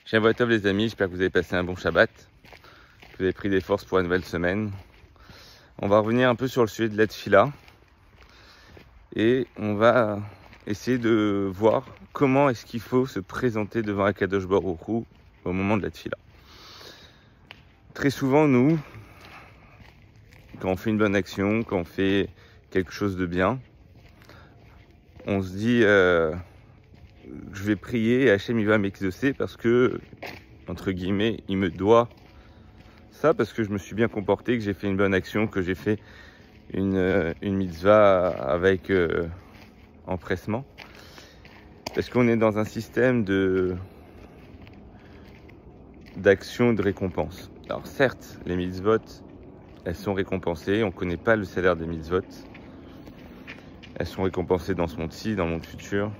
Shavua Tov les amis, j'espère que vous avez passé un bon Shabbat, que vous avez pris des forces pour la nouvelle semaine. On va revenir un peu sur le sujet de la tefila et on va essayer de voir comment est-ce qu'il faut se présenter devant Akadosh Baruch Hu au moment de la tefila. Très souvent, nous, quand on fait une bonne action, quand on fait quelque chose de bien, on se dit je vais prier et Hachem il va m'exaucer parce que, entre guillemets, il me doit ça parce que je me suis bien comporté, que j'ai fait une bonne action, que j'ai fait une mitzvah avec empressement. Parce qu'on est dans un système d'action et de récompense. Alors certes, les mitzvot, elles sont récompensées, on ne connaît pas le salaire des mitzvot. Elles sont récompensées dans ce monde-ci, dans le monde futur.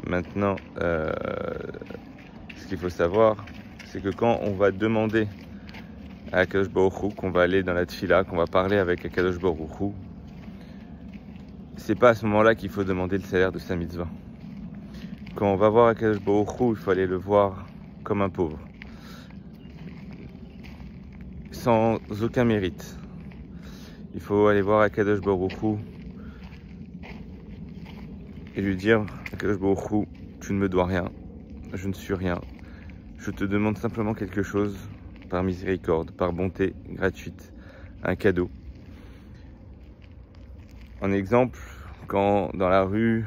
Maintenant, ce qu'il faut savoir, c'est que quand on va demander à Akadosh Baruch Hu, qu'on va aller dans la tefila, qu'on va parler avec Akadosh Baruch Hu, c'est pas à ce moment-là qu'il faut demander le salaire de sa mitzvah. Quand on va voir Akadosh Baruch Hu, il faut aller le voir comme un pauvre, sans aucun mérite. Il faut aller voir Akadosh Baruch Hu et lui dire Akadosh Baruch Hu, tu ne me dois rien, je ne suis rien. Je te demande simplement quelque chose par miséricorde, par bonté gratuite, un cadeau. En exemple, quand dans la rue,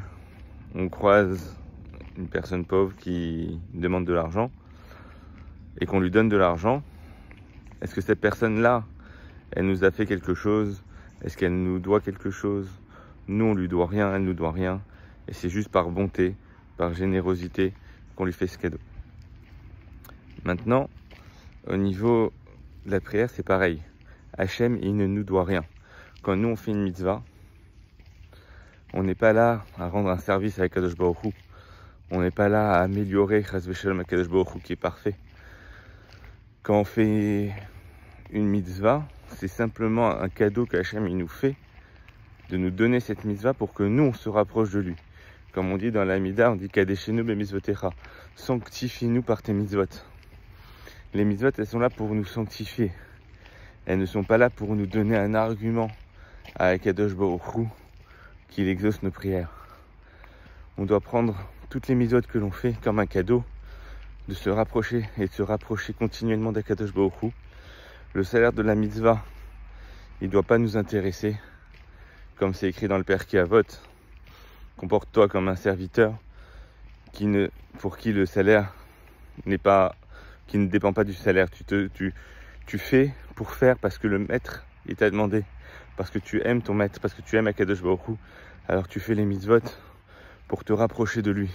on croise une personne pauvre qui demande de l'argent et qu'on lui donne de l'argent, est-ce que cette personne-là, elle nous a fait quelque chose? Est-ce qu'elle nous doit quelque chose? Nous, on lui doit rien, elle nous doit rien. Et c'est juste par bonté, par générosité qu'on lui fait ce cadeau. Maintenant, au niveau de la prière, c'est pareil. Hachem, il ne nous doit rien. Quand nous, on fait une mitzvah, on n'est pas là à rendre un service à Akadosh Baruch Hu. On n'est pas là à améliorer Chas v'Shalom Akadosh Baruch Hu qui est parfait. Quand on fait une mitzvah, c'est simplement un cadeau qu'Hachem il nous fait de nous donner cette mitzvah pour que nous, on se rapproche de lui. Comme on dit dans la Mida, on dit Kadeshenu b'mitzvotecha. Sanctifie-nous par tes mitzvot. Les mitzvot, elles sont là pour nous sanctifier. Elles ne sont pas là pour nous donner un argument à Akadosh Baruch Hu qu'il exauce nos prières. On doit prendre toutes les mitzvot que l'on fait comme un cadeau, de se rapprocher et de se rapprocher continuellement d'Akadosh Baruch Hu. Le salaire de la mitzvah, il ne doit pas nous intéresser, comme c'est écrit dans le Pirkei Avot. Comporte-toi comme un serviteur pour qui le salaire qui ne dépend pas du salaire. Tu fais pour faire parce que le maître il t'a demandé, parce que tu aimes ton maître, parce que tu aimes Akadosh Baruch Hu. Alors tu fais les mitzvot pour te rapprocher de lui.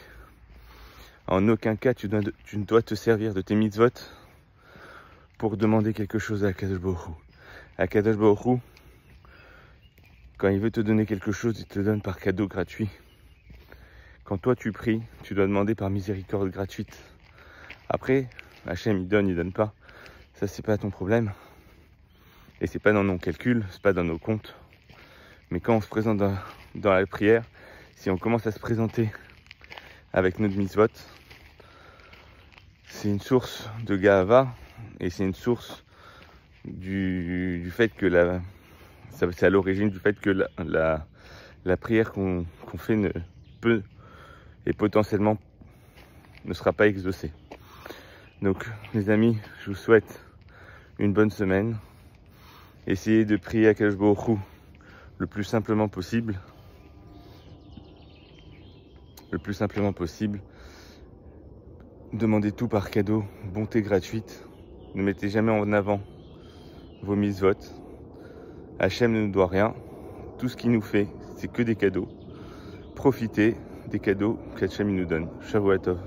En aucun cas tu ne dois te servir de tes mitzvot pour demander quelque chose à Akadosh Baruch Hu. Akadosh Baruch Hu, quand il veut te donner quelque chose, il te donne par cadeau gratuit. Quand toi tu pries, tu dois demander par miséricorde gratuite. Après, Hachem il donne pas. Ça c'est pas ton problème. Et c'est pas dans nos calculs, c'est pas dans nos comptes. Mais quand on se présente dans la prière, si on commence à se présenter avec notre mitzvot, c'est une source de ga'ava et c'est une source du fait que c'est à l'origine du fait que la prière qu'on fait ne peut et potentiellement ne sera pas exaucée. Donc les amis, je vous souhaite une bonne semaine. Essayez de prier Akadosh Baruch Hu le plus simplement possible. Le plus simplement possible. Demandez tout par cadeau, bonté gratuite. Ne mettez jamais en avant vos mitzvot. Hachem ne nous doit rien. Tout ce qu'il nous fait, c'est que des cadeaux. Profitez des cadeaux qu'Hachem nous donne. Shavua Tov.